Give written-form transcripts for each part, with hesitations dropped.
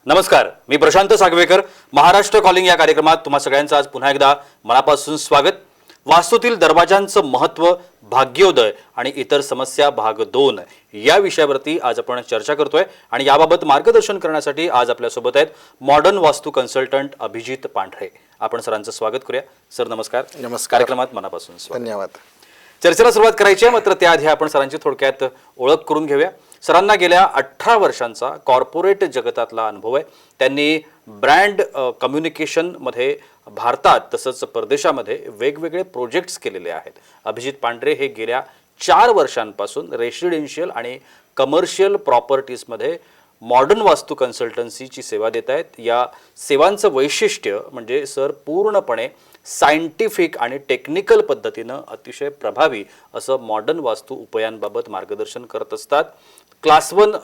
नमस्कार, मी प्रशांत सागवेकर. महाराष्ट्र कॉलिंग या कार्यक्रमात तुम्हा सगळ्यांचं आज पुन्हा एकदा मनापासून स्वागत. वास्तूतील दरवाजांचं महत्त्व, भाग्योदय आणि इतर समस्या भाग 2 या विषयावरती आज आपण चर्चा करतोय आणि याबाबत मार्गदर्शन करण्यासाठी आज आपल्यासोबत आहेत मॉडर्न वास्तू कन्सल्टंट अभिजित पांढरे. आपण सरांचं स्वागत करूया. सर नमस्कार. नमस्कार. कार्यक्रमात मनापासून स्वागत. धन्यवाद. चर्चेला सुरुवात करायची आहे, मात्र त्याआधी आपण सरांची थोडक्यात ओळख करून घेऊया. सरांना गेल्या 18 वर्षांचा कॉर्पोरेट जगतातला अनुभव आहे. त्यांनी ब्रँड कम्युनिकेशनमध्ये भारतात तसंच परदेशामध्ये वेगवेगळे प्रोजेक्ट्स केलेले आहेत. अभिजित पांढरे हे गेल्या 4 वर्षांपासून रेसिडेन्शियल आणि कमर्शियल प्रॉपर्टीजमध्ये मॉडर्न वास्तू कन्सल्टन्सीची सेवा देत आहेत. या सेवांचं वैशिष्ट्य म्हणजे सर पूर्णपणे सायंटिफिक आणि टेक्निकल पद्धतीनं अतिशय प्रभावी असं मॉडर्न वास्तू उपायांबाबत मार्गदर्शन करत असतात. क्लास 1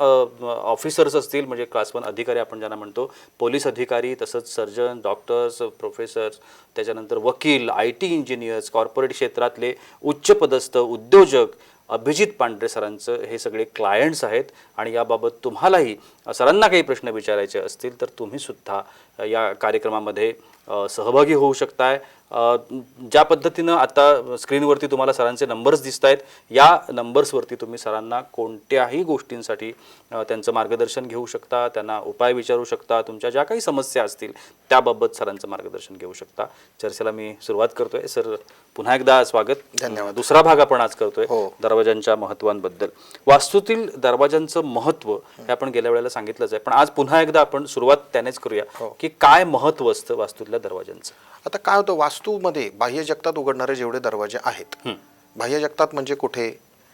ऑफिसर्स असतील, म्हणजे क्लास 1 अधिकारी आपण ज्यांना म्हणतो, पोलीस अधिकारी, तसंच सर्जन, डॉक्टर्स, प्रोफेसर्स, त्याच्यानंतर वकील, IT इंजिनियर्स, कॉर्पोरेट क्षेत्रातले उच्चपदस्थ उद्योजक अभिजित पांढरे सरांचं हे सगळे क्लायंट्स आहेत. आणि याबाबत तुम्हालाही सरांना काही प्रश्न विचारायचे असतील तर तुम्ही सुद्धा या कार्यक्रमामध्ये सहभागी होऊ शकताय. ज्या पद्धतीनं आता स्क्रीनवरती तुम्हाला सरांचे नंबर्स दिसत आहेत, या नंबर्सवरती तुम्ही सरांना कोणत्याही गोष्टींसाठी त्यांचं मार्गदर्शन घेऊ शकता, त्यांना उपाय विचारू शकता, तुमच्या ज्या काही समस्या असतील त्याबाबत सरांचं मार्गदर्शन घेऊ शकता. चर्चेला मी सुरुवात करतोय. सर पुन्हा एकदा स्वागत. धन्यवाद. दुसरा भाग आपण आज करतोय हो. दरवाजांच्या महत्वांबद्दल. वास्तूतील दरवाजांचं महत्व हे आपण गेल्या वेळेला सांगितलंच आहे, पण आज पुन्हा एकदा आपण सुरुवात त्यानेच करूया की काय महत्व असतं वास्तूतल्या दरवाजांचं. आता काय होतं, वास्तूमध्ये बाह्य जगतात उघडणारे जेवढे दरवाजे आहेत, बाह्य जगतात म्हणजे कुठे,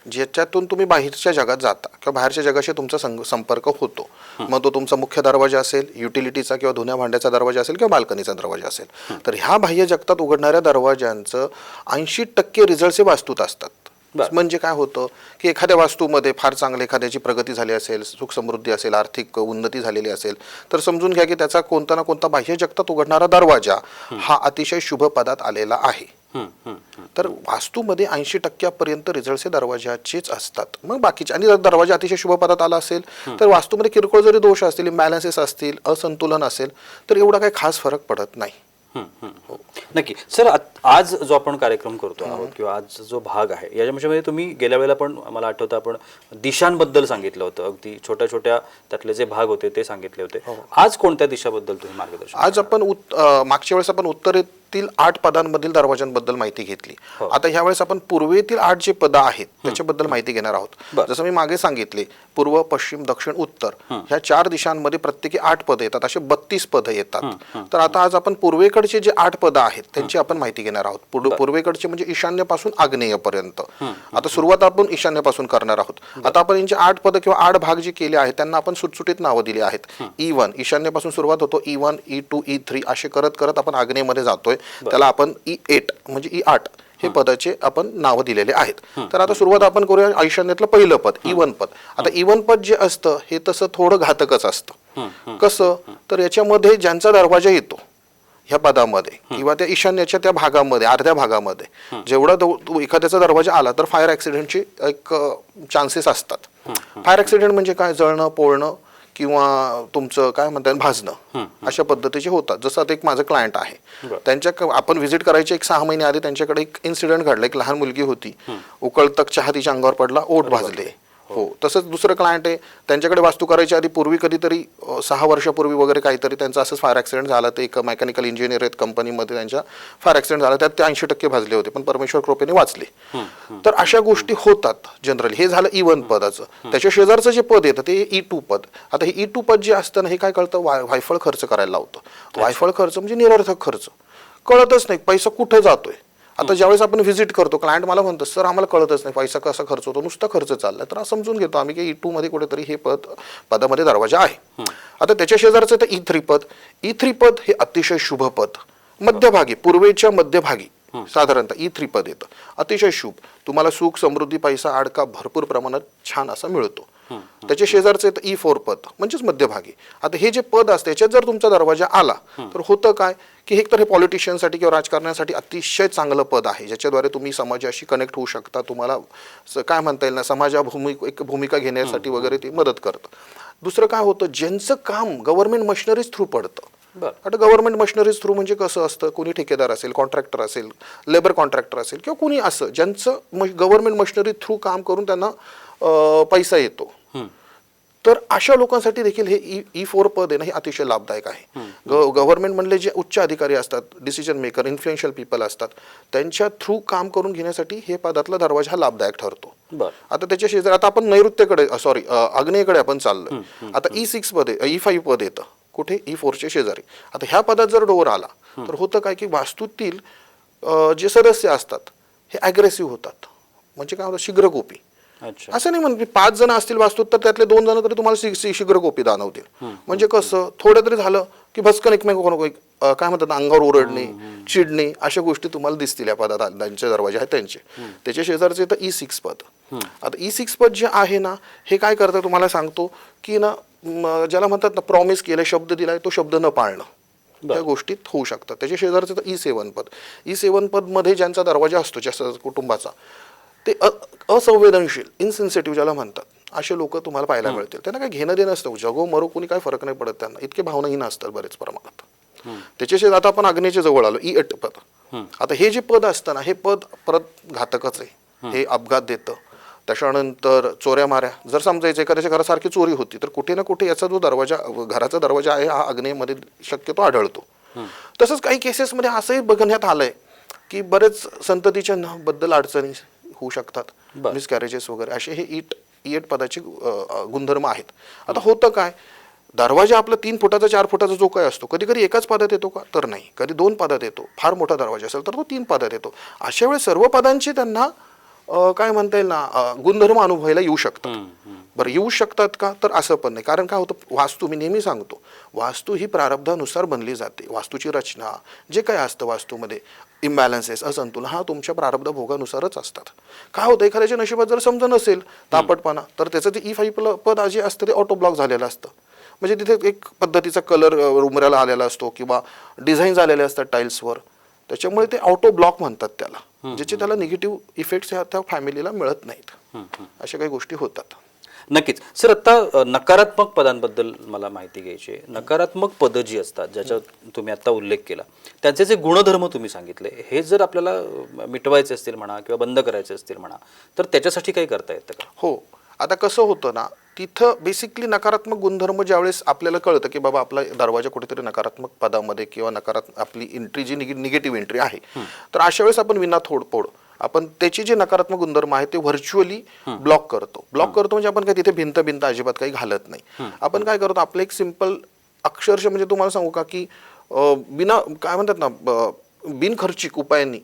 ज्याच्यातून तुम्ही बाहेरच्या जगात जाता किंवा बाहेरच्या जगाशी तुमचा संपर्क होतो. मग तो तुमचा मुख्य दरवाजा असेल, युटिलिटीचा किंवा धुण्या भांड्याचा दरवाजा असेल किंवा बाल्कनीचा दरवाजा असेल, तर ह्या बाह्य जगतात उघडणाऱ्या दरवाजांचं 80% रिझल्ट हे वास्तूत असतात. म्हणजे काय होतं की एखाद्या वास्तूमध्ये फार चांगले एखाद्याची प्रगती झाली असेल, सुख समृद्धी असेल, आर्थिक उन्नती झालेली असेल, तर समजून घ्या की त्याचा कोणता ना कोणता बाह्य जगतात उघडणारा दरवाजा हा अतिशय शुभ पदात आलेला आहे. तर वास्तूमध्ये 80% रिझल्ट हे दरवाजाचेच असतात. मग बाकीचे, आणि जर दरवाजा अतिशय शुभ पदात आला असेल तर वास्तूमध्ये किरकोळ जरी दोष असतील, इम्बॅलन्सेस असतील, असंतुलन असेल, तर एवढा काही खास फरक पडत नाही. नक्की. सर आज जो आपण कार्यक्रम करतो आहोत किंवा आज जो भाग आहे याच्यामध्ये तुम्ही गेल्या वेळेला पण मला आठवतं आपण दिशांबद्दल सांगितलं होतं. अगदी छोट्या छोट्या त्यातले जे भाग होते ते सांगितले होते. आज कोणत्या दिशाबद्दल तुम्ही मार्गदर्शन? आज आपण मागच्या वेळेस आपण उत्तरेतील 8 पदांमधील दरवाजांबद्दल माहिती घेतली. आता ह्या वेळेस आपण पूर्वेतील 8 जे पद आहेत त्याच्याबद्दल माहिती घेणार आहोत. जसं मी मागे सांगितले, पूर्व, पश्चिम, दक्षिण, उत्तर ह्या 4 दिशांमध्ये प्रत्येकी 8 पद येतात, असे 32 पद येतात. तर आता आज आपण पूर्वेकडचे जे 8 पद आहेत त्यांची आपण माहिती घेणार आहोत. पूर्वेकडचे म्हणजे ईशान्येपासून आग्नेयपर्यंत. आता सुरुवात आपण ईशान्येपासून करणार आहोत. आता आपण यांचे 8 पद किंवा 8 भाग जे केले आहेत त्यांना आपण सुटसुटीत नावं दिली आहेत. E1 ईशान्येपासून सुरुवात होतो, E1, E2, E3 असे करत करत आपण आग्नेयमध्ये जातोय. त्याला आपण E8 म्हणजे E8 हे पदाचे आपण नाव दिलेले आहेत. तर आता सुरुवात आपण करूया ईशान्येतलं पहिलं पद, E1 पद. आता E1 पद जे असतं हे तसं थोडं घातकच असतं. कसं, तर याच्यामध्ये ज्यांचा दरवाजा येतो ह्या पदामध्ये किंवा त्या ईशान्येच्या त्या भागामध्ये, अर्ध्या भागामध्ये जेवढा एखाद्याचा दरवाजा आला तर फायर ऍक्सिडेंटचे एक चान्सेस असतात. फायर ऍक्सिडेंट म्हणजे काय, जळणं, पोळणं किंवा तुमचं काय म्हणतात भाजणं अशा पद्धतीचे होतात. जसं आता एक माझं क्लायंट आहे, त्यांच्या आपण व्हिजिट करायचे 6 महिने आधी त्यांच्याकडे एक इन्सिडेंट घडला. एक लहान मुलगी होती, उकळतक चहा तिच्या अंगावर पडला, ओठ भाजले. हो, तसंच दुसरं क्लायंट आहे, त्यांच्याकडे वास्तू करायच्या आधी पूर्वी कधीतरी 6 वर्षापूर्वी वगैरे काहीतरी त्यांचा असंच फायर ॲक्सिडेंट झाला. ते एक मेकॅनिकल इंजिनियर आहेत कंपनीमध्ये, त्यांच्या फायर ॲक्सिडेंट झाला, त्यात ते 80% भाजले होते, पण परमेश्वर कृपेने वाचले. तर अशा गोष्टी होतात जनरली. हे झालं E1 पदाचं. त्याच्या शेजारचं जे पद येतं ते E2 पद. आता हे E2 पद जे असतं ना, हे काय कळतं, वायफळ खर्च करायला लावतं. वायफळ खर्च म्हणजे निरर्थक खर्च, कळतच नाही पैसा कुठं जातोय. आता ज्यावेळेस आपण व्हिजिट करतो, क्लायंट मला म्हणतो सर आम्हाला कळतच नाही पैसा कसा खर्च होतो, नुसता खर्च चाललाय. तर समजून घेतो आम्ही की E2 मध्ये कुठेतरी हे पदामध्ये दरवाजा आहे. आता त्याच्या शेजारचं तर E3 पद. E3 पद हे अतिशय शुभ पद, मध्यभागी, पूर्वेच्या मध्यभागी साधारणतः E3 पद येतं. अतिशय शुभ, तुम्हाला सुख, समृद्धी, पैसा, आडका भरपूर प्रमाणात छान असा मिळतो. त्याच्या शेजारचं येतं E4 पद म्हणजेच मध्यभागी. आता हे जे पद असते याच्यात जर तुमचा दरवाजा आला तर होतं काय की एक तर हे पॉलिटिशियनसाठी किंवा राजकारण्यासाठी अतिशय चांगलं पद आहे, ज्याच्याद्वारे तुम्ही समाजाशी कनेक्ट होऊ शकता. तुम्हाला काय म्हणता येईल ना, एक भूमिका घेण्यासाठी वगैरे ती मदत करतं. दुसरं काय होतं, ज्यांचं काम गव्हर्नमेंट मशिनरीज थ्रू पडतं. आता गव्हर्नमेंट मशिनरीज थ्रू म्हणजे कसं असतं, कोणी ठेकेदार असेल, कॉन्ट्रॅक्टर असेल, लेबर कॉन्ट्रॅक्टर असेल किंवा कोणी असं ज्यांचं गव्हर्नमेंट मशिनरी थ्रू काम करून त्यांना पैसा येतो, तर अशा लोकांसाठी देखील हे E4 पद आहे ना, हे अतिशय लाभदायक आहे. गव्हर्नमेंट म्हणले जे उच्च अधिकारी असतात, डिसिजन मेकर, इन्फ्लुएन्शियल पीपल असतात, त्यांच्या थ्रू काम करून घेण्यासाठी हे पदातला दरवाजा हा लाभदायक ठरतो. आता त्याच्या शेजारी आता आपण नैऋत्येकडे आग्नेयेकडे आपण चाललोय. आता E6 पद E5 पद येतं कुठे, E4च्या शेजारी. आता ह्या पदात जर डोर आला तर होतं काय की वास्तूतील जे सदस्य असतात हे अग्रेसिव्ह होतात. म्हणजे काय होतं, शीघ्रकोपी. असं नाही म्हणत 5 जण असतील वास्तूत तर त्यातले 2 जण तरी तुम्हाला शीघ्रकोपी दानवतील. म्हणजे कसं, थोडं तरी झालं की भस्कन एकमेकांना काय म्हणतात, अंगावर ओरडणे, चिडणे, अशा गोष्टी तुम्हाला दिसतील या पदात. त्यांचे दरवाजे आहेत त्यांचे. त्याच्या शेजारचे तर E6 पद. आता E6 पद जे आहे ना, हे काय करतं तुम्हाला सांगतो की ना, ज्याला म्हणतात ना, प्रॉमिस केलं, शब्द दिलाय, तो शब्द न पाळणं, त्या गोष्टीत होऊ शकतात. त्याच्या शेजारचे तर E7 पद. E7 पद मध्ये ज्यांचा दरवाजा असतो, ज्या कुटुंबाचा, ते असंवेदनशील, इनसेन्सिटिव्ह ज्याला म्हणतात, असे लोक तुम्हाला पाहायला मिळतील. त्यांना काही घेणं देणं असतं, जगो मरो कोणी काय फरक नाही पडत त्यांना, इतके भावनाहीन असतात बरेच प्रमाणात. त्याच्याशी आता आपण अग्नेच्या जवळ आलो, E8 पद. आता हे जे पद असतं ना, हे पद परत घातकच आहे. हे अपघात देतं. त्याच्यानंतर चोऱ्या माऱ्या, जर समजायचं एखाद्याच्या घरासारखी चोरी होती तर कुठे ना कुठे याचा जो दरवाजा, घराचा दरवाजा आहे, हा आग्नेयमध्ये शक्यतो आढळतो. तसंच काही केसेसमध्ये असंही बघण्यात आलंय की बरेच संततीच्या बद्दल अडचणी होऊ शकतात, मिसकॅरेजेस वगैरे, असे हे E8 पदाचे गुणधर्म आहेत. आता होतं काय, दरवाजा आपला 3 फुटाचा 4 फुटाचा जो काय असतो, कधी कधी एकाच पदात येतो का, तर नाही. कधी 2 पदात येतो. फार मोठा दरवाजा असेल तर तो 3 पदात येतो. अशा वेळेस सर्व पदांचे त्यांना काय म्हणता येईल ना, गुणधर्म अनुभवायला येऊ शकतात. बरं, येऊ शकतात का, तर असं पण नाही. कारण काय होतं, वास्तू, मी नेहमी सांगतो, वास्तू ही प्रारब्धानुसार बनली जाते. वास्तूची रचना जे काय असतं वास्तूमध्ये, इम्बॅलन्सेस, असंतुलन, हा तुमच्या प्रारब्ध भोगानुसारच असतात. काय होतं, एखाद्याच्या नशिबात जर समजा नसेल तापटपणा, तर त्याचं ते E5 पद जे असतं ते ऑटो ब्लॉक झालेलं असतं. म्हणजे तिथे एक पद्धतीचा कलर उमऱ्याला आलेला असतो किंवा डिझाईन झालेले असतात टाईल्सवर. त्याच्यामुळे ते ऑटो ब्लॉक म्हणतात त्याला, ज्याचे त्याला निगेटिव्ह इफेक्ट्स त्या फॅमिलीला मिळत नाहीत. अशा काही गोष्टी होतात. नक्कीच सर. आता नकारात्मक पदांबद्दल मला माहिती घ्यायची आहे. नकारात्मक पदं जी असतात, ज्याचा तुम्ही आता उल्लेख केला, त्यांचे जे गुणधर्म तुम्ही सांगितले, हे जर आपल्याला मिटवायचे असतील म्हणा किंवा बंद करायचे असतील म्हणा, तर त्याच्यासाठी काही करता येतं का? हो. आता कसं होतं ना, तिथं बेसिकली नकारात्मक गुणधर्म ज्यावेळेस आपल्याला कळतं की बाबा आपला दरवाजा कुठेतरी नकारात्मक पदामध्ये किंवा आपली एंट्री जी निगेटिव्ह एंट्री आहे, तर अशा वेळेस आपण विना तोडफोड आपण त्याचे जे नकारात्मक गुणधर्म आहेत ते व्हर्च्युअली ब्लॉक करतो. म्हणजे आपण काय तिथे भिंत अजिबात काही घालत नाही. आपण काय करतो, आपलं एक सिंपल अक्षरशः, म्हणजे तुम्हाला सांगू का की बिना काय म्हणतात ना, बिनखर्चिक उपायांनी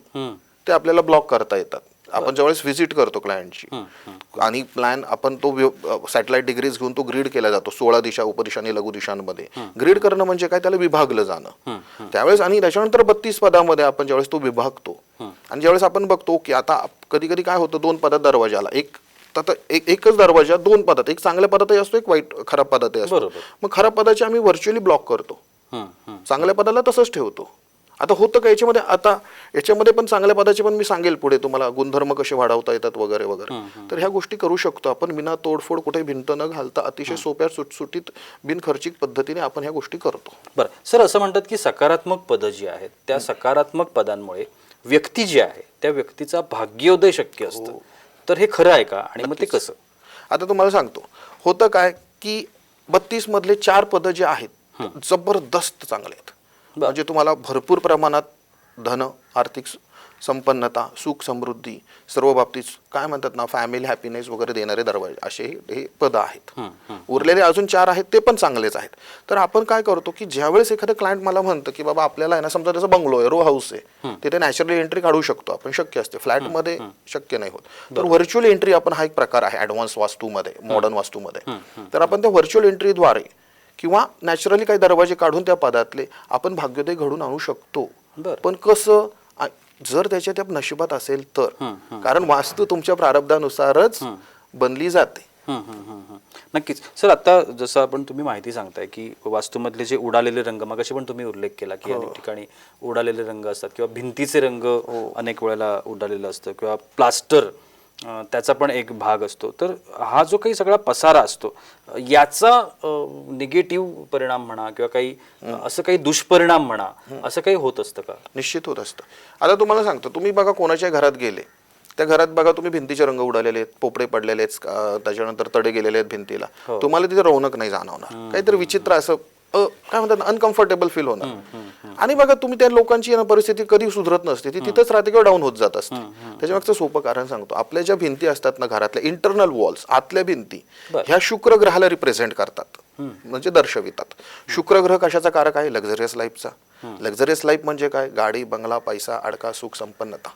ते आपल्याला ब्लॉक करता येतात. आपण ज्यावेळेस व्हिजिट करतो क्लायंटची आणि प्लॅन आपण तो सॅटेलाइट डिग्रीज घेऊन तो ग्रीड केला जातो 16 दिशा, उपदिशा आणि लघु दिशांमध्ये. ग्रीड करणं म्हणजे काय, त्याला विभागलं जाणं त्यावेळेस. आणि त्याच्यानंतर 32 पदामध्ये आपण ज्यावेळेस तो विभागतो आणि ज्यावेळेस आपण बघतो की आता कधी कधी काय होतं, 2 पदात दरवाजाला एकच दरवाजा 2 पदात, एक चांगल्या पदातही असतो, एक वाईट खराब पदातही असतो. मग खराब पदाचे आम्ही व्हर्च्युअली ब्लॉक करतो, चांगल्या पदाला तसंच ठेवतो. आता होतं का याच्यामध्ये, आता याच्यामध्ये पण चांगल्या पदाचे पण मी सांगेल पुढे तुम्हाला गुणधर्म कसे वाढवता येतात वगैरे वगैरे. तर ह्या गोष्टी करू शकतो आपण विना तोडफोड, कुठे भिंत न घालता, अतिशय सोप्या सुटसुटीत बिनखर्चिक पद्धतीने आपण ह्या गोष्टी करतो. बरं सर, असं म्हणतात की सकारात्मक पदं जी आहेत, त्या सकारात्मक पदांमुळे व्यक्ती जी आहे त्या व्यक्तीचा भाग्योदय शक्य असतं. तर हे खरं आहे का, आणि मग ते कसं? आता तुम्हाला सांगतो, होतं काय की 32 मधले 4 पदं जे आहेत जबरदस्त चांगले आहेत. म्हणजे तुम्हाला भरपूर प्रमाणात धन, आर्थिक संपन्नता, सुख समृद्धी, सर्व बाबतीत काय म्हणतात ना, फॅमिली हॅपीनेस वगैरे देणारे दरवाजे, असे हे पद आहेत. उरलेले अजून 4 आहेत ते पण चांगलेच आहेत. तर आपण काय करतो की ज्यावेळेस एखादं क्लायंट मला म्हणतं की बाबा आपल्याला आहे ना, समजा त्याचा बंगलो आहे, रो हाऊस आहे, तिथे नॅचरली एंट्री काढू शकतो आपण, शक्य असते, फ्लॅटमध्ये शक्य नाही होत. तर व्हर्च्युअल एंट्री आपण, हा एक प्रकार आहे ॲडव्हान्स वास्तूमध्ये, मॉडर्न वास्तूमध्ये. तर आपण त्या व्हर्च्युअल एंट्रीद्वारे किंवा नॅचरली काही दरवाजे काढून त्या पदातले आपण भाग्योदय घडून आणू शकतो. पण कसं, जर त्याच्या त्या नशिबात असेल तर. कारण वास्तू तुमच्या प्रारब्धानुसारच बनली जाते. नक्कीच सर. आता जसं आपण तुम्ही माहिती सांगताय की वास्तूमधले जे उडालेले रंग, मगाशी पण तुम्ही उल्लेख केला की अनेक ठिकाणी उडालेले रंग असतात किंवा भिंतीचे रंग अनेक वेळेला उडालेलं असतं किंवा प्लास्टर त्याचा पण एक भाग असतो. तर हा जो काही सगळा पसारा असतो याचा निगेटिव्ह परिणाम म्हणा किंवा काही असं काही दुष्परिणाम म्हणा असं काही होत असतं का? निश्चित होत असतं. आता तुम्हाला सांगतो, तुम्ही बघा कोणाच्या घरात गेले, त्या घरात बघा तुम्ही भिंतीचे रंग उडालेले आहेत, पोपडे पडलेले आहेत, त्याच्यानंतर तडे गेलेले आहेत भिंतीला, तुम्हाला तिथे रौनक नाही जाणवणार. काहीतरी विचित्र असं काय म्हणतात अनकम्फर्टेबल फील होणार. आणि बघा तुम्ही त्या लोकांची परिस्थिती कधी सुधरत नसते, ती तिथंच राहते किंवा डाऊन होत जात असते. त्याच्यामागचं सोपं कारण सांगतो. आपल्या ज्या भिंती असतात ना घरातल्या इंटरनल वॉल्स, आतल्या भिंती, ह्या शुक्र ग्रहाला रिप्रेझेंट करतात, म्हणजे दर्शवितात. शुक्र ग्रह कशाचा कारक आहे? लक्झरियस लाईफचा. लक्झरियस लाईफ म्हणजे काय? गाडी, बंगला, पैसा, अडका, सुख, संपन्नता.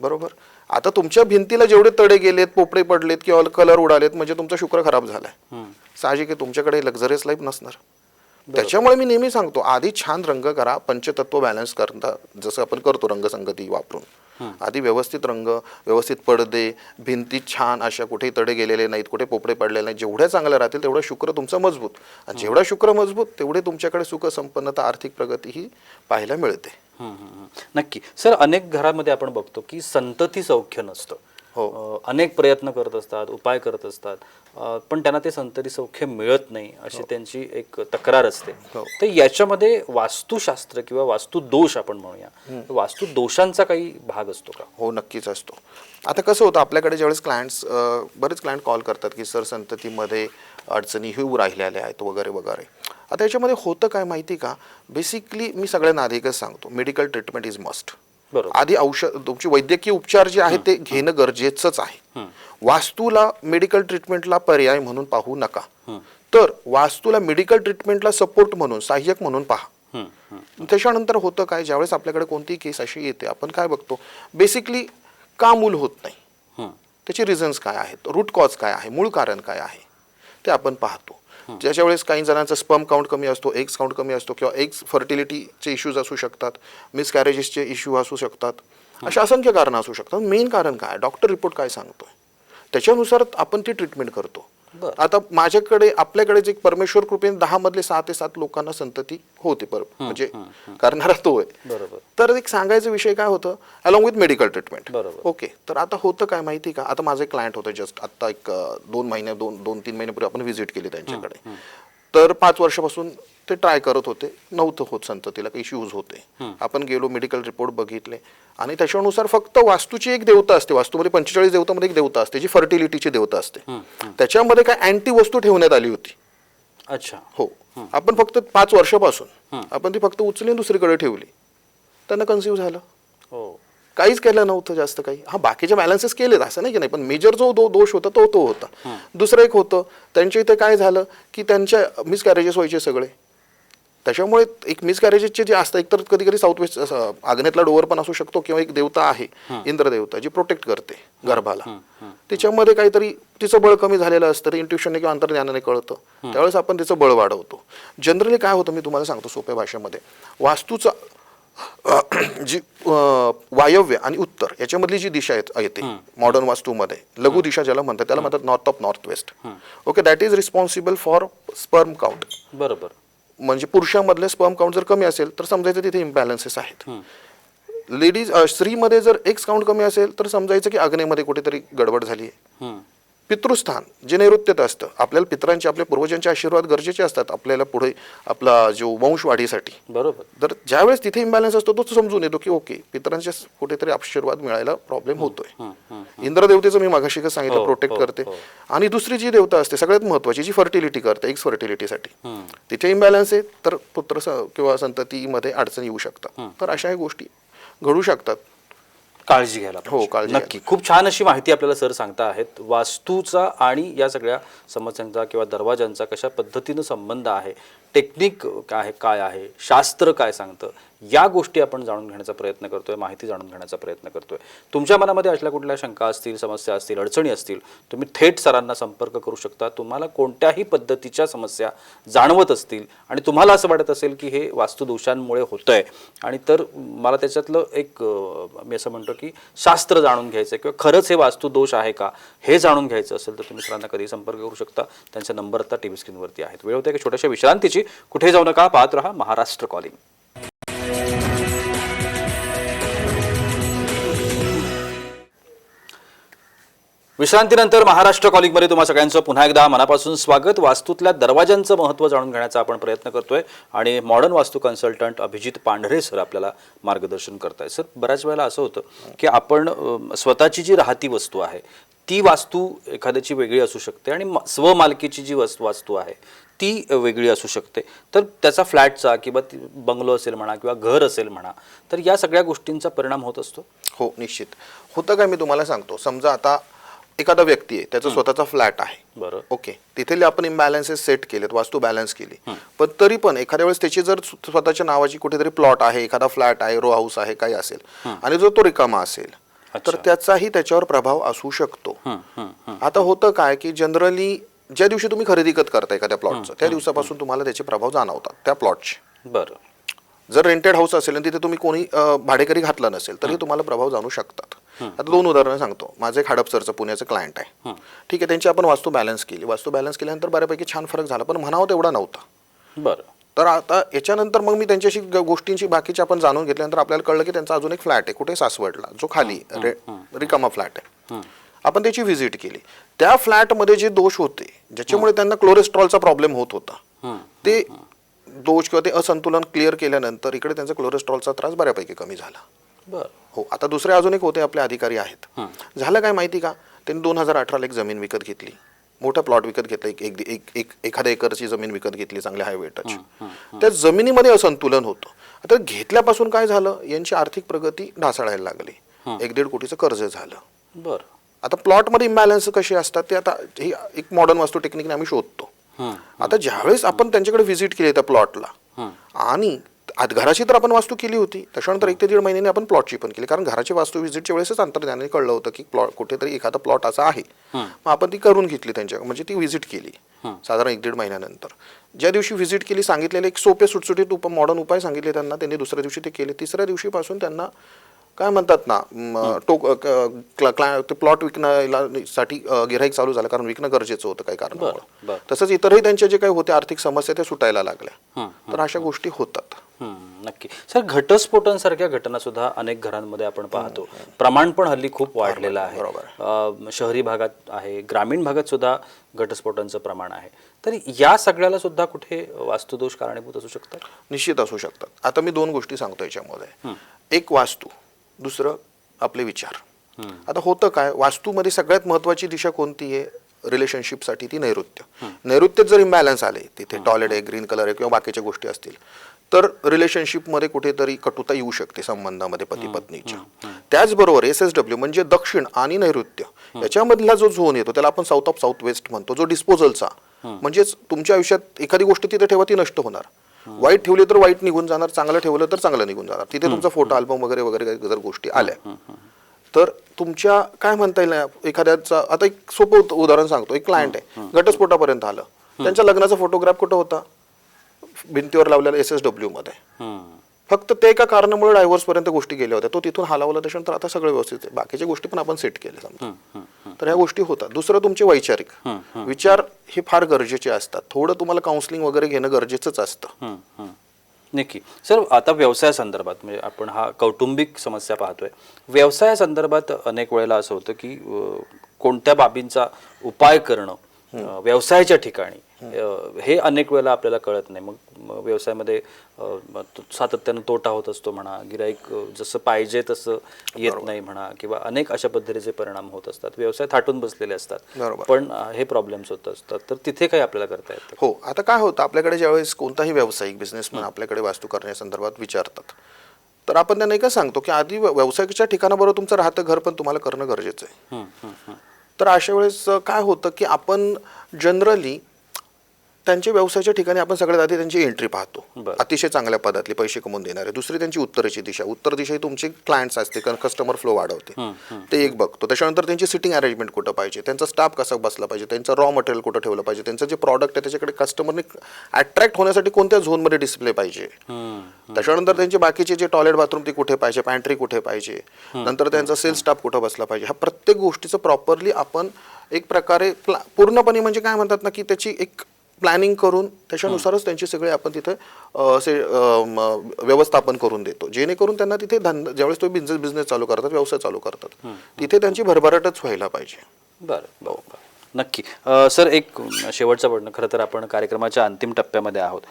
बरोबर. आता तुमच्या भिंतीला जेवढे तडे गेलेत, पोपडे पडलेत किंवा कलर उडालेत म्हणजे तुमचा शुक्र खराब झालाय. साहजिक आहे तुमच्याकडे लक्झरियस लाईफ नसणार. त्याच्यामुळे मी नेहमी सांगतो, आधी छान रंग करा, पंचतत्व बॅलन्स करता, जसं आपण करतो रंगसंगती वापरून. आधी व्यवस्थित रंग, व्यवस्थित पडदे, भिंती छान अशा, कुठेही तडे गेलेले नाहीत, कुठे पोपडे पडलेले नाहीत. जेवढ्या चांगल्या राहतील तेवढा शुक्र तुमचा मजबूत, आणि जेवढा शुक्र मजबूत तेवढे तुमच्याकडे सुख, संपन्नता, आर्थिक प्रगती ही पाहायला मिळते. नक्की सर. अनेक घरामध्ये आपण बघतो की संतती सौख्य नसतं. अनेक प्रयत्न करत असतात, उपाय करत असतात, पण त्यांना ते संतती सौख्य मिळत नाही अशी त्यांची एक तक्रार असते. तर याच्यामध्ये वास्तुशास्त्र किंवा वास्तु दोष आपण म्हणूया, वास्तु दोषांचा काही भाग असतो का? हो, नक्कीच असतो. आता कसं होतं, आपल्याकडे ज्यावेळेस बरेच क्लायंट कॉल करतात की सर संततीमध्ये अडचणी होऊ राहिलेल्या आहेत वगैरे वगैरे. आता याच्यामध्ये होतं काय माहिती का? बेसिकली मी सगळ्यांना आधी एकच सांगतो, मेडिकल ट्रीटमेंट इज मस्ट. आधी औषध, तुमची वैद्यकीय उपचार जे आहे ते घेणं गरजेचंच आहे. वास्तूला मेडिकल ट्रीटमेंटला पर्याय म्हणून पाहू नका, तर वास्तूला मेडिकल ट्रीटमेंटला सपोर्ट म्हणून, सहाय्यक म्हणून पहा. त्याच्यानंतर होतं काय, ज्यावेळेस आपल्याकडे कोणतीही केस अशी येते, आपण काय बघतो, बेसिकली का मूल होत नाही, त्याचे रिझन्स काय आहेत, रूट कॉज काय आहे, मूळ कारण काय आहे ते आपण पाहतो. ज्याच्या वेळेस काही जणांचा स्पर्म काउंट कमी असतो, एग्स काउंट कमी असतो, किंवा एग्स फर्टिलिटीचे इश्यूज असू शकतात, मिसकॅरेजेसचे इश्यू असू शकतात, अशा असंख्य कारणं असू शकतात. मेन कारण काय, डॉक्टर रिपोर्ट काय सांगतोय त्याच्यानुसार आपण ती ट्रीटमेंट करतो. आता माझ्याकडे, आपल्याकडे जे परमेश्वर कृपेने 10 मधले 6 ते 7 लोकांना संतती होते, म्हणजे करणारा तो आहे. तर एक सांगायचा विषय काय होतं, along with medical treatment. Okay. तर आता होतं काय माहिती का, आता माझे क्लायंट होते जस्ट आता एक 2-3 महिन्यापूर्वी आपण व्हिजिट केली त्यांच्याकडे. तर 5 वर्षापासून ते ट्राय करत होते, नव्हतं होत संततीला, काही इश्यूज होते. आपण गेलो, मेडिकल रिपोर्ट बघितले, आणि त्याच्यानुसार फक्त वास्तूची एक देवता असते, वास्तूमध्ये 45 देवतामध्ये एक देवता असते जी फर्टिलिटीची देवता असते. त्याच्यामध्ये काय अँटी वस्तू ठेवण्यात आली होती. अच्छा. हो. आपण फक्त 5 वर्षापासून आपण ती फक्त उचलून दुसरीकडे ठेवली, त्यांना कन्सिव्ह झालं. काहीच केलं नव्हतं जास्त काही. हा, बाकीचे बॅलन्सेस केलेत असं नाही की नाही, पण मेजर जो दोष होता तो होता. दुसरं एक होतं, त्यांच्या इथे काय झालं की त्यांच्या मिसकॅरेजेस व्हायचे सगळे. त्याच्यामुळे एक मिसकॅरेजेसचे जे असतं, एकतर कधी कधी साऊथ वेस्ट आग्नेतला डोवर पण असू शकतो, किंवा एक देवता आहे इंद्रदेवता जी प्रोटेक्ट करते गर्भाला, तिच्यामध्ये काहीतरी तिचं बळ कमी झालेलं असतं, ते इंट्युशनने किंवा अंतर्ज्ञानाने कळतं. त्यावेळेस आपण तिचं बळ वाढवतो. जनरली काय होतं, मी तुम्हाला सांगतो सोप्या भाषेमध्ये, वास्तूचा जी वायव्य आणि उत्तर याच्यामधली जी दिशा येते मॉडर्न वास्तूमध्ये, लघु दिशा ज्याला म्हणतात, त्याला म्हणतात north of north west. Okay. That is responsible for sperm count. बरोबर. म्हणजे पुरुषांमधले स्पर्म काउंट जर कमी असेल तर समजायचं तिथे इम्बॅलन्सेस आहेत. स्त्रीमध्ये जर एक्स काउंट कमी असेल तर समजायचं की अग्नेमध्ये कुठेतरी गडबड झाली आहे. पितृस्थान जे नैऋत्यत असतं, आपल्याला पितरांचे, आपल्या पूर्वजांचे आशीर्वाद गरजेचे असतात आपल्याला पुढे आपला जो वंश वाढीसाठी. बरोबर. तर ज्यावेळेस तिथे इम्बॅलन्स असतो तो समजून येतो की ओके, पितरांचे कुठेतरी आशीर्वाद मिळायला प्रॉब्लेम होतोय. इंद्रदेवतेचं मी मागाशी सांगितलं, प्रोटेक्ट करते. आणि दुसरी जी देवता असते सगळ्यात महत्वाची, जी फर्टिलिटी करते, एक्स फर्टिलिटीसाठी, तिथे इम्बॅलन्स आहे तर पुत्र किंवा संततीमध्ये अडचणी येऊ शकतात. तर अशा गोष्टी घडू शकतात, काळजी घ्यायला. हो, काळजी. नक्की. खूप छान अशी माहिती आपल्याला सर सांगता आहेत. वास्तूचा आणि या सगळ्या समस्यांचा किंवा दरवाजांचा कशा पद्धतीनं संबंध आहे टेक्निक काय आहे, शास्त्र काय सांगतं, या गोष्टी आपण जाणून घेण्याचा प्रयत्न करतोय, माहिती जाणून घेण्याचा प्रयत्न करतोय. तुमच्या मनामध्ये असल्या कुठल्या शंका असतील, समस्या असतील, अडचणी असतील, तुम्ही थेट सरांना संपर्क करू शकता. तुम्हाला कोणत्याही पद्धतीच्या समस्या जाणवत असतील आणि तुम्हाला असं वाटत असेल की हे वास्तुदोषांमुळे होतंय आणि तर मला त्याच्यातलं एक मी असं म्हणतो की शास्त्र जाणून घ्यायचं किंवा खरंच हे वास्तुदोष आहे का हे जाणून घ्यायचं असेल तर तुम्ही सरांना कधी संपर्क करू शकता. त्यांचा नंबर आता टीव्ही स्क्रीनवरती आहेत. वेळ होते की छोट्याशा विश्रांतीची. कुठे जाऊ नका, पाहत रहा महाराष्ट्र कॉलिंग. विश्रांतीनंतर महाराष्ट्र कॉलिंगमध्ये तुम्हा सगळ्यांचं पुन्हा एकदा मनापासून स्वागत. वास्तूतल्या दरवाजांचं महत्त्व जाणून घेण्याचा आपण प्रयत्न करतोय आणि मॉडर्न वास्तू कन्सल्टंट अभिजित पांढरे सर आपल्याला मार्गदर्शन करतायत. सर, बऱ्याच वेळेला असं होतं की आपण स्वतःची जी राहती वस्तू आहे ती वास्तू एखाद्याची वेगळी असू शकते आणि स्वमालकीची जी वास्तू आहे ती वेगळी असू शकते. तर त्याचा फ्लॅटचा किंवा बंगलो असेल म्हणा किंवा घर असेल म्हणा, तर या सगळ्या गोष्टींचा परिणाम होत असतो. हो, निश्चित होतं. काय मी तुम्हाला सांगतो, समजा आता एखादा व्यक्ती आहे, त्याचा स्वतःचा फ्लॅट आहे, बरं, ओके, तिथे आपण इम्बॅलन्सेस सेट केलेत, वास्तू बॅलन्स केली, पण तरी पण एखाद्या वेळेस त्याची जर स्वतःच्या नावाची कुठेतरी प्लॉट आहे, एखादा फ्लॅट आहे, रो हाऊस आहे, काही असेल आणि जर तो रिकामा असेल तर त्याचाही त्याच्यावर प्रभाव असू शकतो. आता होतं काय की जनरली ज्या दिवशी तुम्ही खरेदी करता एखाद्या प्लॉटचं त्या दिवसापासून तुम्हाला त्याचे प्रभाव जाणवतात त्या प्लॉटचे. बरं, जर रेंटेड हाऊस असेल आणि तिथे तुम्ही कोणी भाडेकरी घातला नसेल तरी तुम्हाला प्रभाव जाणू शकतात. आता 2 उदाहरणं सांगतो. माझं एक हडपसरचं पुण्याचं क्लायंट आहे, ठीक आहे, त्यांची आपण वास्तू बॅलन्स केली. वास्तू बॅलन्स केल्यानंतर बऱ्यापैकी छान फरक झाला, पण म्हणावं तेवढा नव्हता. बरं, तर आता याच्यानंतर मग मी त्यांच्याशी गोष्टींची बाकीची आपण जाणून घेतल्यानंतर आपल्याला कळलं की त्यांचा अजून एक फ्लॅट आहे कुठे सासवडला, जो खाली रिकामा फ्लॅट आहे. आपण त्याची व्हिजिट केली. त्या फ्लॅटमध्ये जे दोष होते ज्याच्यामुळे त्यांना कोलेस्ट्रॉलचा प्रॉब्लेम होत होता, ते दोष किंवा ते असंतुलन क्लिअर केल्यानंतर इकडे त्यांचा कोलेस्ट्रॉलचा त्रास बऱ्यापैकी कमी झाला. बरं, हो. आता दुसरे अजून एक होते आपले अधिकारी आहेत. झालं काय माहिती का, त्यांनी 2018ला एक जमीन विकत घेतली, मोठा प्लॉट विकत घेतला, एखाद्या एकरची जमीन विकत घेतली, चांगल्या हायवे टच. त्या जमिनीमध्ये असंतुलन होतं. आता घेतल्यापासून काय झालं, यांची आर्थिक प्रगती ढासळायला लागली, 1-1.5 कोटीचं कर्ज झालं. बरं. आता प्लॉटमध्ये इम्बॅलन्स कसे असतात ते आता ही एक मॉडर्न वास्तू टेक्निकने आम्ही शोधतो. आता ज्यावेळेस आपण त्यांच्याकडे व्हिजिट केली त्या प्लॉटला आणि घराची तर आपण वास्तू केली होती, त्याच्यानंतर 1 ते 1.5 महिन्याने आपण प्लॉटची पण केली, कारण घराची वास्तू व्हिजिटच्या वेळेसच अंतर्ज्ञानाने कळलं होतं की प्लॉट कुठेतरी एखादा प्लॉट असा आहे. मग आपण ती करून घेतली त्यांच्या, म्हणजे ती व्हिजिट केली साधारण 1-1.5 महिन्यानंतर. ज्या दिवशी व्हिजिट केली सांगितलेले एक सोपे सुटसुटीत मॉडर्न उपाय सांगितले त्यांना, त्यांनी दुसऱ्या दिवशी ते केले. तिसऱ्या दिवशीपासून त्यांना काय म्हणतात ना, ते प्लॉट विकण्यासाठी गिऱ्हाईक चालू झालं, कारण विकणं गरजेचं होतं काही कारणामुळे. तसंच इतरही त्यांचे जे काही होते आर्थिक समस्या त्या सुटायला लागल्या. तर अशा गोष्टी होतात. नक्की. सर, घटस्फोटांसारख्या घटना सुद्धा अनेक घरांमध्ये आपण पाहतो. प्रमाण पण हल्ली खूप वाढलेलं आहे. शहरी भागात आहे, ग्रामीण भागात सुद्धा घटस्फोटांचं प्रमाण आहे. तर या सगळ्याला सुद्धा कुठे वास्तुदोष कारणीभूत असू शकतात? निश्चित असू शकतात. आता मी 2 गोष्टी सांगतो याच्यामध्ये. एक वास्तू, दुसरं आपले विचार. आता होतं काय, वास्तूमध्ये सगळ्यात महत्वाची दिशा कोणती आहे रिलेशनशिपसाठी, ती नैऋत्य. नैऋत्येत जर इम्बॅलन्स आले, तिथे टॉयलेट आहे, ग्रीन कलर आहे किंवा बाकीच्या गोष्टी असतील, तर रिलेशनशिपमध्ये कुठेतरी कटुता येऊ शकते संबंधामध्ये पती पत्नीच्या. त्याचबरोबर SSW म्हणजे दक्षिण आणि नैऋत्य याच्यामधला जो झोन येतो त्याला आपण साऊथ ऑफ साऊथ वेस्ट म्हणतो, जो डिस्पोजलचा, म्हणजेच तुमच्या आयुष्यात एखादी गोष्ट तिथे ठेवा ती नष्ट होणार. वाईट ठेवली तर वाईट निघून जाणार, चांगलं ठेवलं तर चांगलं निघून जाणार. तिथे तुमचा फोटो अल्बम वगैरे वगैरे जर गोष्टी आल्या तर तुमच्या काय म्हणता येईल, एखाद्याचा आता एक सोपं उदाहरण सांगतो. एक क्लायंट आहे, घटस्फोटापर्यंत आलं, त्यांच्या लग्नाचा फोटोग्राफ कुठं होता, भिंतीवर लावलेला SSW मध्ये. फक्त ते एका कारणामुळे डायव्होर्स पर्यंत गोष्टी गेल्या होत्या, तो तिथून हलावला, त्याच्यानंतर आता सगळं व्यवस्थित आहे, बाकीच्या गोष्टी पण आपण सेट केल्या समजा. तर ह्या गोष्टी होतात. दुसरं तुमचे वैचारिक विचार हे फार गरजेचे असतात. थोडं तुम्हाला काउन्सिलिंग वगैरे घेणं गरजेचंच असतं. नक्की. सर, आता व्यवसाय संदर्भात म्हणजे आपण हा कौटुंबिक समस्या पाहतोय. व्यवसाय संदर्भात अनेक वेळेला असं होतं की कोणत्या बाबींचा उपाय करणं व्यवसायाच्या ठिकाणी हे अनेक वेळेला आपल्याला कळत नाही. मग व्यवसायामध्ये सातत्यानं तोटा होत असतो म्हणा, गिराईक जसं पाहिजे तसं येत नाही म्हणा, किंवा अनेक अशा पद्धतीचे परिणाम होत असतात. व्यवसाय थाटून बसलेले असतात, पण हे प्रॉब्लेम्स होत असतात. तर तिथे काही आपल्याला करता येतं? हो. आता काय होतं, आपल्याकडे ज्यावेळेस कोणताही व्यावसायिक बिझनेसमॅन आपल्याकडे वास्तू करण्यासंदर्भात विचारतात, तर आपण त्यांना एकच सांगतो की आधी व्यावसायिकच्या ठिकाणाबरोबर तुमचं राहतं घर पण तुम्हाला करणं गरजेचं आहे. तर अशा वेळेस काय होतं की आपण जनरली त्यांच्या व्यवसायाच्या ठिकाणी आपण सगळ्यात आधी त्यांची एंट्री पाहतो. बरं. अतिशय चांगल्या पदातली पैसे कमवून देणारे. दुसरी त्यांची उत्तरेची दिशा. उत्तर दिशा ही तुमची क्लायंट्स असते, कारण कस्टमर फ्लो वाढवते. ते एक बघतो. त्याच्यानंतर त्यांची सिटिंग अरेंजमेंट कुठं पाहिजे, त्यांचा स्टाफ कसा बसला पाहिजे, त्यांचं रॉ मटेरियल कुठं ठेवलं पाहिजे, त्यांचं जे प्रॉडक्ट आहे त्याच्याकडे कस्टमरने अट्रॅक्ट होण्यासाठी कोणत्या झोनमध्ये डिस्प्ले पाहिजे. त्याच्यानंतर त्यांचे बाकीचे जे टॉयलेट बाथरूम ते कुठे पाहिजे, पॅन्ट्री कुठे पाहिजे, नंतर त्यांचा सेल्स स्टाफ कुठं बसला पाहिजे. ह्या प्रत्येक गोष्टीचं प्रॉपरली आपण एक प्रकारे पूर्णपणे म्हणजे काय म्हणतात ना, की त्याची एक प्लॅनिंग करून त्याच्यानुसारच त्यांची सगळे आपण तिथे व्यवस्थापन करून देतो, जेणेकरून त्यांना तिथे ज्यावेळेस तो बिझनेस चालू करतात, व्यवसाय चालू करतात, तिथे त्यांची भरभराटच व्हायला पाहिजे. बरं. नक्की. सर, एक शेवटचा प्रश्न. खरं तर आपण कार्यक्रमाच्या अंतिम टप्प्यामध्ये आहोत.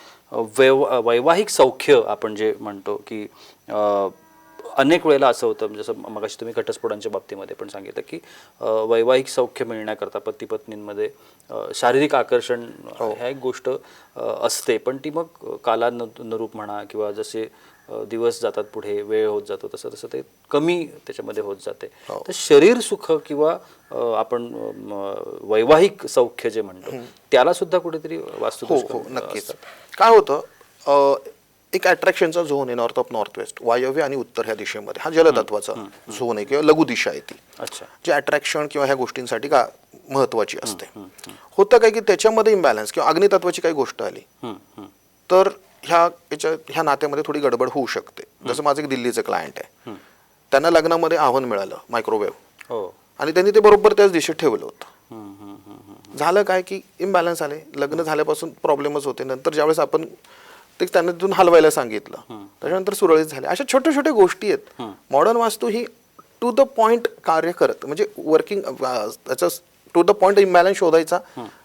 वैवाहिक सौख्य आपण जे म्हणतो की अनेक वेळेला असं होतं, जसं मगाशी तुम्ही घटस्फोटांच्या बाबतीमध्ये पण सांगितलं की वैवाहिक सौख्य मिळण्याकरता पती पत्नींमध्ये शारीरिक आकर्षण ह्या एक गोष्ट असते, पण ती मग कालानुरूप म्हणा किंवा जसे दिवस जातात पुढे, वेळ होत जातो, तसं तसं ते कमी त्याच्यामध्ये होत जाते. तर शरीर सुख किंवा आपण वैवाहिक सौख्य जे म्हणतो त्याला सुद्धा कुठेतरी वास्तू नक्कीच. काय होतं, एक अट्रॅक्शनचा झोन आहे नॉर्थ ऑफ नॉर्थ वेस्ट, वायव्य आणि उत्तर ह्या दिशेमध्ये. हा जलतत्वाचा झोन आहे किंवा लघु दिशा आहे ती. अच्छा. जे अट्रॅक्शन किंवा ह्या गोष्टींसाठी का महत्वाची असते. होतं काय की त्याच्यामध्ये इम्बॅलन्स किंवा अग्नितत्वाची काही गोष्ट आली तर ह्या नात्यामध्ये थोडी गडबड होऊ शकते. जसं माझं एक दिल्लीचं क्लायंट आहे, त्यांना लग्नामध्ये आव्हान मिळालं मायक्रोवेव्ह, आणि त्यांनी ते बरोबर त्याच दिशेत ठेवलं होतं. झालं काय की इम्बॅलन्स आले. लग्न झाल्यापासून प्रॉब्लेमच होते. नंतर ज्यावेळेस आपण ते त्यांना तिथून हलवायला सांगितलं, त्याच्यानंतर सुरळीत झाले. अशा छोट्या छोट्या गोष्टी आहेत. मॉडर्न वास्तू ही टू द पॉइंट कार्य करत, म्हणजे वर्किंग त्याचं टू द पॉइंट इम्बॅलन्स शोधायचा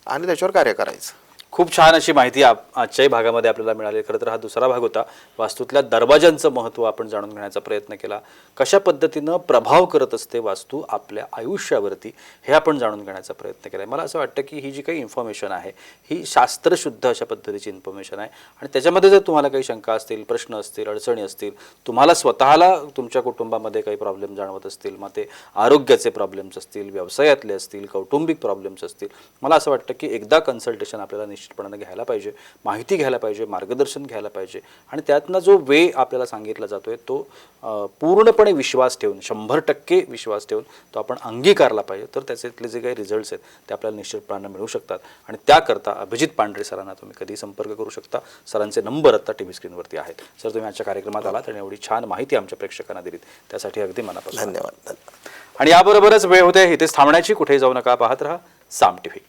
आणि त्याच्यावर कार्य करायचं. खूप छान अशी माहिती आजच्याही भागामध्ये आपल्याला मिळाली. खरं तर हा दुसरा भाग होता. वास्तूतल्या दरवाजांचं महत्त्व आपण जाणून घेण्याचा प्रयत्न केला. कशा पद्धतीनं प्रभाव करत असते वास्तू आपल्या आयुष्यावरती हे आपण जाणून घेण्याचा प्रयत्न केला. मला असं वाटतं की ही जी काही इन्फॉर्मेशन आहे ही शास्त्रशुद्ध अशा पद्धतीची इन्फॉर्मेशन आहे, आणि त्याच्यामध्ये जर तुम्हाला काही शंका असतील, प्रश्न असतील, अडचणी असतील, तुम्हाला स्वतःला तुमच्या कुटुंबामध्ये काही प्रॉब्लेम जाणवत असतील, मग ते आरोग्याचे प्रॉब्लेम्स असतील, व्यवसायातले असतील, कौटुंबिक प्रॉब्लेम्स असतील, मला असं वाटतं की एकदा कन्सल्टेशन आपल्याला निश्चितपणे घ्यायला पाहिजे, माहिती घ्यायला पाहिजे, मार्गदर्शन घ्यायला पाहिजे, आणि त्यातनं जो वे आपल्याला सांगितला जातोय तो पूर्णपणे विश्वास ठेवून, 100% विश्वास ठेवून तो आपण अंगीकारला पाहिजे. तर त्याच्यातले जे काही रिझल्ट्स आहेत ते आपल्याला निश्चितपणे मिळू शकतात, आणि त्याकरता अभिजित पांढरे सरांना तुम्ही कधी संपर्क करू शकता. सरांचे नंबर आता टीव्ही स्क्रीनवरती आहेत. सर, तुम्ही आजच्या कार्यक्रमात आलात आणि एवढी छान माहिती आमच्या प्रेक्षकांना दिलीत त्यासाठी अगदी मनापासून धन्यवाद. आणि याबरोबरच वेळ होते इथेच थांबण्याची. कुठेही जाऊ नका, पाहत रहा साम टीव्ही.